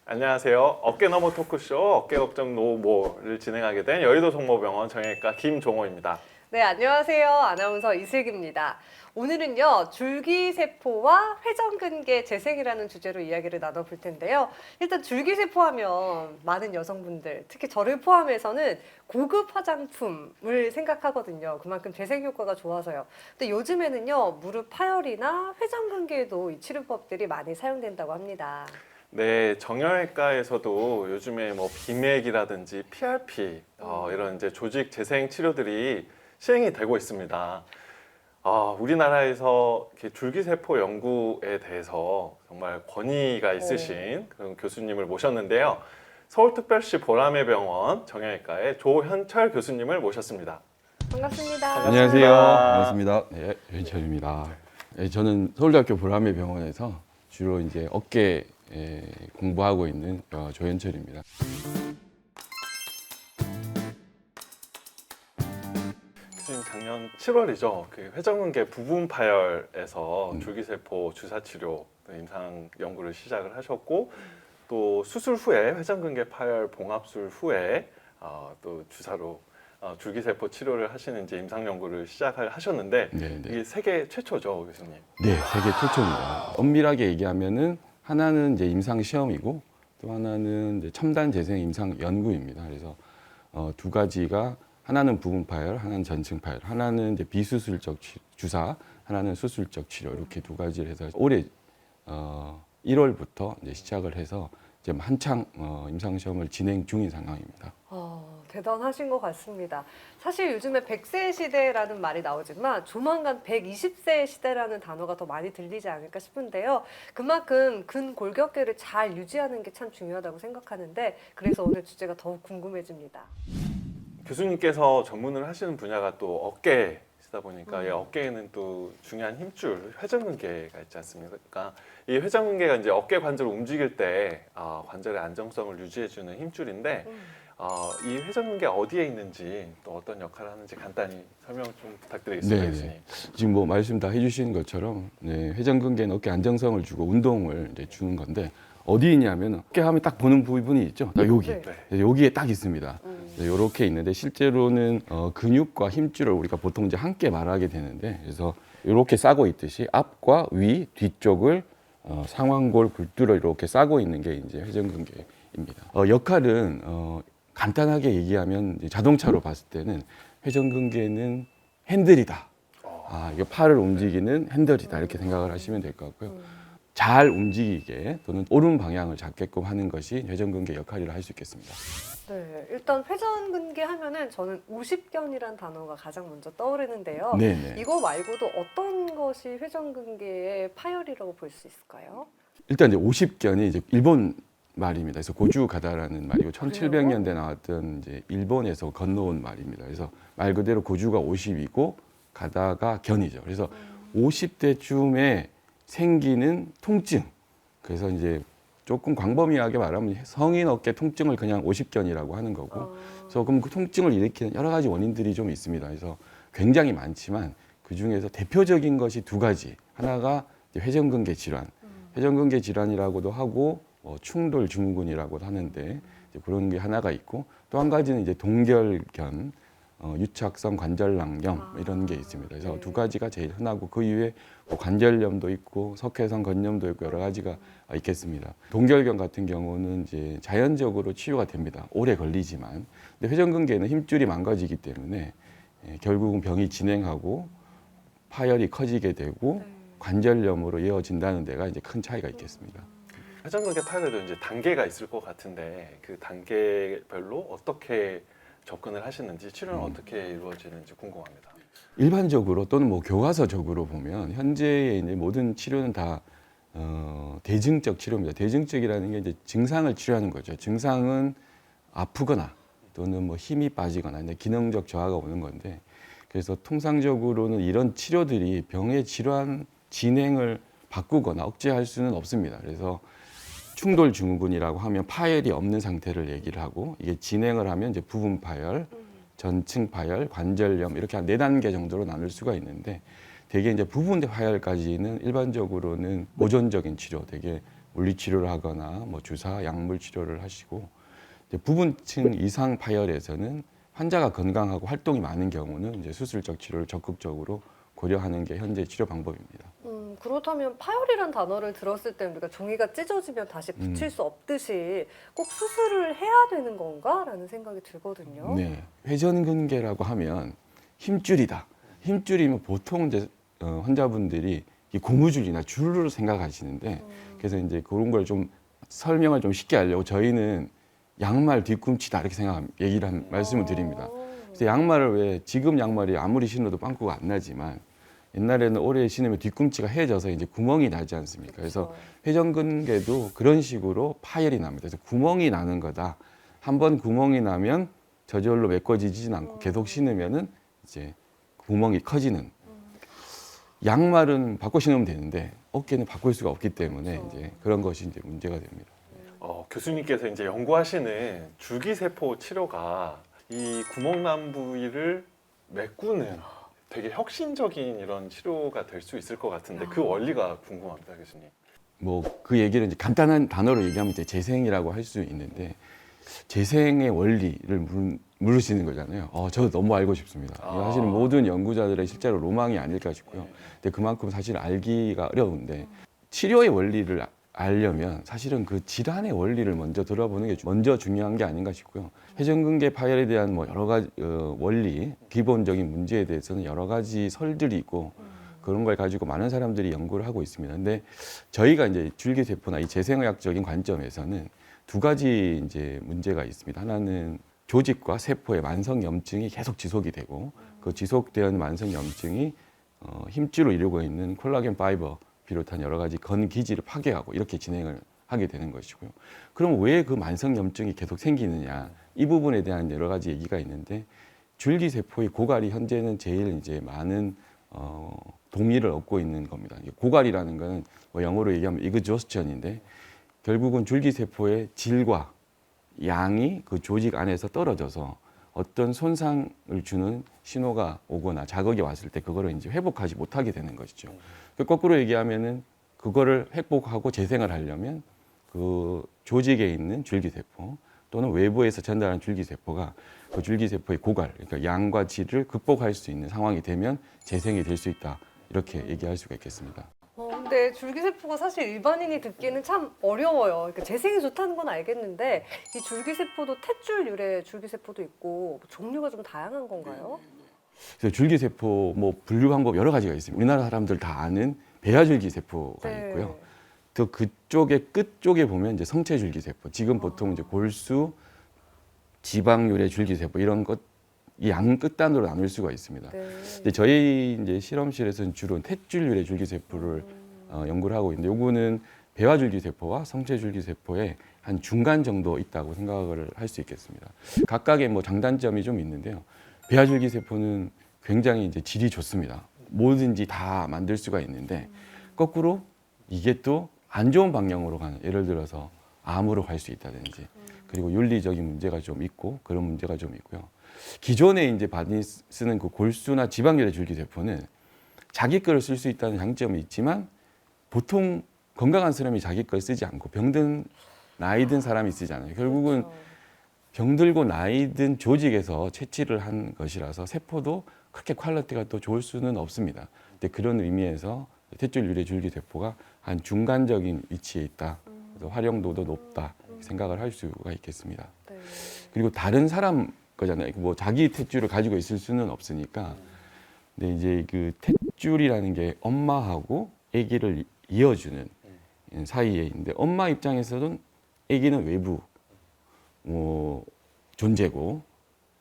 안녕하세요. 어깨너머 토크쇼 어깨걱정 노모를 진행하게 된 여의도 성모병원 정형외과 김종호입니다. 네, 안녕하세요. 아나운서 이슬기입니다. 오늘은요, 줄기세포와 회전근개 재생이라는 주제로 이야기를 나눠볼 텐데요. 일단 줄기세포 하면 많은 여성분들, 특히 저를 포함해서는 고급 화장품을 생각하거든요. 그만큼 재생 효과가 좋아서요. 근데 요즘에는요, 무릎 파열이나 회전근개에도 이 치료법들이 많이 사용된다고 합니다. 네, 정형외과에서도 요즘에 뭐 비맥이라든지 PRP 이런 이제 조직 재생 치료들이 시행이 되고 있습니다. 우리나라에서 이렇게 줄기세포 연구에 대해서 정말 권위가 있으신 그런 교수님을 모셨는데요. 서울특별시 보라매병원 정형외과의 조현철 교수님을 모셨습니다. 반갑습니다. 안녕하세요. 반갑습니다. 네, 조현철입니다. 네, 저는 서울대학교 보라매병원에서 주로 이제 어깨 공부하고 있는 조현철입니다. 지금 작년 7월이죠. 그 회전근개 부분 파열에서 줄기세포 주사 치료 임상 연구를 시작을 하셨고 또 수술 후에 회전근개 파열 봉합술 후에 또 주사로 줄기세포 치료를 하시는 이제 임상 연구를 시작을 하셨는데 네, 네. 이게 세계 최초죠, 교수님. 네, 세계 최초입니다. 엄밀하게 얘기하면은 하나는 이제 임상 시험이고 또 하나는 이제 첨단 재생 임상 연구입니다. 그래서 두 가지가 하나는 부분 파열, 하나는 전층 파열, 하나는 이제 비수술적 주사, 하나는 수술적 치료 이렇게 두 가지를 해서 올해 1월부터 이제 시작을 해서 지금 한창 임상 시험을 진행 중인 상황입니다. 대단하신 것 같습니다. 사실 요즘에 100세 시대라는 말이 나오지만 조만간 120세 시대라는 단어가 더 많이 들리지 않을까 싶은데요. 그만큼 근골격계를 잘 유지하는 게 참 중요하다고 생각하는데 그래서 오늘 주제가 더욱 궁금해집니다. 교수님께서 전문을 하시는 분야가 또 어깨시다 보니까 이 어깨에는 또 중요한 힘줄 회전근개가 있지 않습니까? 이 회전근개가 이제 어깨 관절을 움직일 때 관절의 안정성을 유지해주는 힘줄인데 이 회전근개 어디에 있는지 또 어떤 역할을 하는지 간단히 설명 좀 부탁드리겠습니다, 네, 교수님. 지금 뭐 말씀 다 해주신 것처럼 회전근개는 어깨 안정성을 주고 운동을 이제 주는 건데 어디 있냐면 어깨 하면 딱 보는 부분이 있죠. 딱 여기, 네. 여기에 딱 있습니다. 이렇게 있는데 실제로는 근육과 힘줄을 우리가 보통 이제 함께 말하게 되는데 그래서 이렇게 싸고 있듯이 앞과 위, 뒤쪽을 상완골 굴두로 이렇게 싸고 있는 게 이제 회전근개입니다. 역할은 간단하게 얘기하면 이제 자동차로 봤을 때는 회전근개는 핸들이다. 이거 팔을 움직이는 핸들이다 이렇게 생각을 하시면 될 것 같고요. 잘 움직이게 또는 옳은 방향을 잡게끔 하는 것이 회전근개 역할이라 할 수 있겠습니다. 네, 일단 회전근개 하면은 저는 우십견이란 단어가 가장 먼저 떠오르는데요. 네네. 이거 말고도 어떤 것이 회전근개의 파열이라고 볼 수 있을까요? 일단 이제 50견이 이제 일본 말입니다. 그래서 고주 가다라는 말이고 1700년대 나왔던 이제 일본에서 건너온 말입니다. 그래서 말 그대로 고주가 50이고 가다가 견이죠. 그래서 50대쯤에 생기는 통증. 그래서 이제 조금 광범위하게 말하면 성인 어깨 통증을 그냥 50견이라고 하는 거고. 그래서 그럼 그 통증을 일으키는 여러 가지 원인들이 좀 있습니다. 그래서 굉장히 많지만 그 중에서 대표적인 것이 두 가지. 하나가 이제 회전근개 질환. 회전근개 질환이라고도 하고 충돌 증후군이라고도 하는데 이제 그런 게 하나가 있고 또 한 가지는 이제 동결견, 유착성 관절낭염 이런 게 있습니다. 그래서 두 가지가 제일 흔하고 그 이후에 뭐 관절염도 있고 석회성 건염도 있고 여러 가지가 있겠습니다. 동결견 같은 경우는 이제 자연적으로 치유가 됩니다. 오래 걸리지만. 근데 회전근개는 힘줄이 망가지기 때문에 결국은 병이 진행하고 파열이 커지게 되고 관절염으로 이어진다는 데가 이제 큰 차이가 있겠습니다. 회전근개 파열에도 이제 단계가 있을 것 같은데 그 단계별로 어떻게 접근을 하시는지 치료는 어떻게 이루어지는지 궁금합니다. 일반적으로 또는 뭐 교과서적으로 보면 현재의 이제 모든 치료는 다 대증적 치료입니다. 대증적이라는 게 이제 증상을 치료하는 거죠. 증상은 아프거나 또는 뭐 힘이 빠지거나 이제 기능적 저하가 오는 건데 그래서 통상적으로는 이런 치료들이 병의 질환 진행을 바꾸거나 억제할 수는 없습니다. 그래서 충돌 증후군이라고 하면 파열이 없는 상태를 얘기를 하고, 이게 진행을 하면 이제 부분 파열, 전층 파열, 관절염 이렇게 한 4단계 정도로 나눌 수가 있는데, 대개 이제 부분 파열까지는 일반적으로는 보존적인 치료, 되게 물리치료를 하거나 뭐 주사, 약물 치료를 하시고, 이제 부분층 이상 파열에서는 환자가 건강하고 활동이 많은 경우는 이제 수술적 치료를 적극적으로 고려하는 게 현재 치료 방법입니다. 그렇다면 파열이란 단어를 들었을 때 우리가 종이가 찢어지면 다시 붙일 수 없듯이 꼭 수술을 해야 되는 건가라는 생각이 들거든요. 네, 회전근개라고 하면 힘줄이다. 힘줄이면 보통 이제 환자분들이 이 고무줄이나 줄을 생각하시는데, 그래서 이제 그런 걸 좀 설명을 좀 쉽게 하려고 저희는 양말 뒤꿈치다 이렇게 얘기를 말씀을 드립니다. 그래서 양말을 왜 지금 양말이 아무리 신어도 빵꾸가 안 나지만 옛날에는 오래 신으면 뒤꿈치가 해져서 이제 구멍이 나지 않습니까? 그래서 회전근개도 그런 식으로 파열이 납니다. 그래서 구멍이 나는 거다. 한번 구멍이 나면 저절로 메꿔지지는 않고 계속 신으면은 이제 구멍이 커지는. 양말은 바꿔 신으면 되는데 어깨는 바꿀 수가 없기 때문에 이제 그런 것이 이제 문제가 됩니다. 교수님께서 이제 연구하시는 줄기세포 치료가 이 구멍난 부위를 메꾸는 되게 혁신적인 이런 치료가 될 수 있을 것 같은데, 그 원리가 궁금합니다, 교수님. 뭐 그 얘기를 이제 간단한 단어로 얘기하면 이제 재생이라고 할 수 있는데, 재생의 원리를 물으시는 거잖아요. 저도 너무 알고 싶습니다. 이거 사실은 모든 연구자들의 실제로 로망이 아닐까 싶고요. 근데 그만큼 사실 알기가 어려운데, 치료의 원리를 알려면 사실은 그 질환의 원리를 먼저 들어보는 게 먼저 중요한 게 아닌가 싶고요. 회전근개 파열에 대한 뭐 여러 가지 원리, 기본적인 문제에 대해서는 여러 가지 설들이 있고, 그런 걸 가지고 많은 사람들이 연구를 하고 있습니다. 근데 저희가 이제 줄기세포나 이 재생의학적인 관점에서는 두 가지 이제 문제가 있습니다. 하나는 조직과 세포의 만성 염증이 계속 지속이 되고, 그 지속되는 만성 염증이 힘줄을 이루고 있는 콜라겐 파이버 비롯한 여러 가지 건기질을 파괴하고 이렇게 진행을 하게 되는 것이고요. 그럼 왜 그 만성 염증이 계속 생기느냐, 이 부분에 대한 여러 가지 얘기가 있는데, 줄기세포의 고갈이 현재는 제일 이제 많은 동의를 얻고 있는 겁니다. 고갈이라는 거는 뭐 영어로 얘기하면 exhaustion인데, 결국은 줄기세포의 질과 양이 그 조직 안에서 떨어져서 어떤 손상을 주는 신호가 오거나 자극이 왔을 때 그거를 이제 회복하지 못하게 되는 것이죠. 거꾸로 얘기하면은 그거를 회복하고 재생을 하려면 그 조직에 있는 줄기세포 또는 외부에서 전달하는 줄기세포가 그 줄기세포의 고갈, 그러니까 양과 질을 극복할 수 있는 상황이 되면 재생이 될 수 있다. 이렇게 얘기할 수가 있겠습니다. 근데 줄기세포가 사실 일반인이 듣기는 참 어려워요. 그러니까 재생이 좋다는 건 알겠는데, 이 줄기세포도 탯줄 유래 줄기세포도 있고 종류가 좀 다양한 건가요? 그래서 줄기세포 뭐 분류 방법 여러 가지가 있습니다. 우리나라 사람들 다 아는 배아줄기세포가 있고요. 또 그쪽에 끝 쪽에 보면 이제 성체줄기세포, 지금 보통 이제 골수, 지방유래 줄기세포 이런 것 이 양 끝단으로 나눌 수가 있습니다. 근데 저희 이제 실험실에서는 주로 탯줄 유래 줄기세포를 연구를 하고 있는데, 요거는 배화줄기세포와 성체줄기세포의 한 중간 정도 있다고 생각을 할 수 있겠습니다. 각각의 뭐 장단점이 좀 있는데요. 배화줄기세포는 굉장히 이제 질이 좋습니다. 뭐든지 다 만들 수가 있는데, 거꾸로 이게 또 안 좋은 방향으로 가는, 예를 들어서 암으로 갈 수 있다든지, 그리고 윤리적인 문제가 좀 있고 그런 문제가 좀 있고요. 기존에 이제 많이 쓰는 그 골수나 지방유래 줄기세포는 자기 거를 쓸 수 있다는 장점이 있지만, 보통 건강한 사람이 자기 걸 쓰지 않고 병든 나이 든 사람이 쓰잖아요. 결국은 병들고 나이 든 조직에서 채취를 한 것이라서 세포도 그렇게 퀄리티가 또 좋을 수는 없습니다. 근데 그런 의미에서 탯줄 유래 줄기세포가 한 중간적인 위치에 있다. 그래서 활용도도 높다. 생각을 할 수가 있겠습니다. 그리고 다른 사람 거잖아요. 뭐 자기 탯줄을 가지고 있을 수는 없으니까. 근데 이제 그 탯줄이라는 게 엄마하고 아기를 이어주는 사이에 있는데, 엄마 입장에서는 아기는 외부 존재고,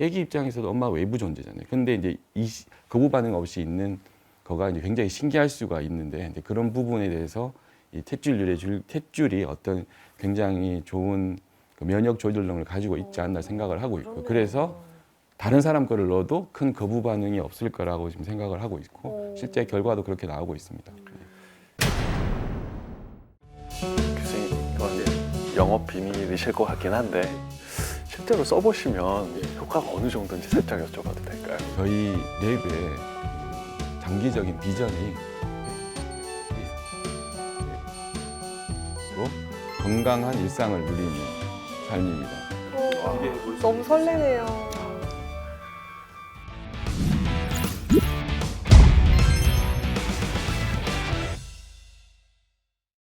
아기 입장에서도 엄마 외부 존재잖아요. 근데 이제 거부 반응 없이 있는 거가 이제 굉장히 신기할 수가 있는데, 이제 그런 부분에 대해서 이 탯줄이 어떤 굉장히 좋은 그 면역 조절력을 가지고 있지 않나 생각을 하고 있고, 그래서 다른 사람 거를 넣어도 큰 거부 반응이 없을 거라고 지금 생각을 하고 있고, 실제 결과도 그렇게 나오고 있습니다. 영업 비밀이실 것 같긴 한데 실제로 써보시면 효과가 어느 정도인지 살짝 여쭤봐도 될까요? 저희 랩의 장기적인 비전이 건강한 일상을 누리는 삶입니다. 너무 설레네요.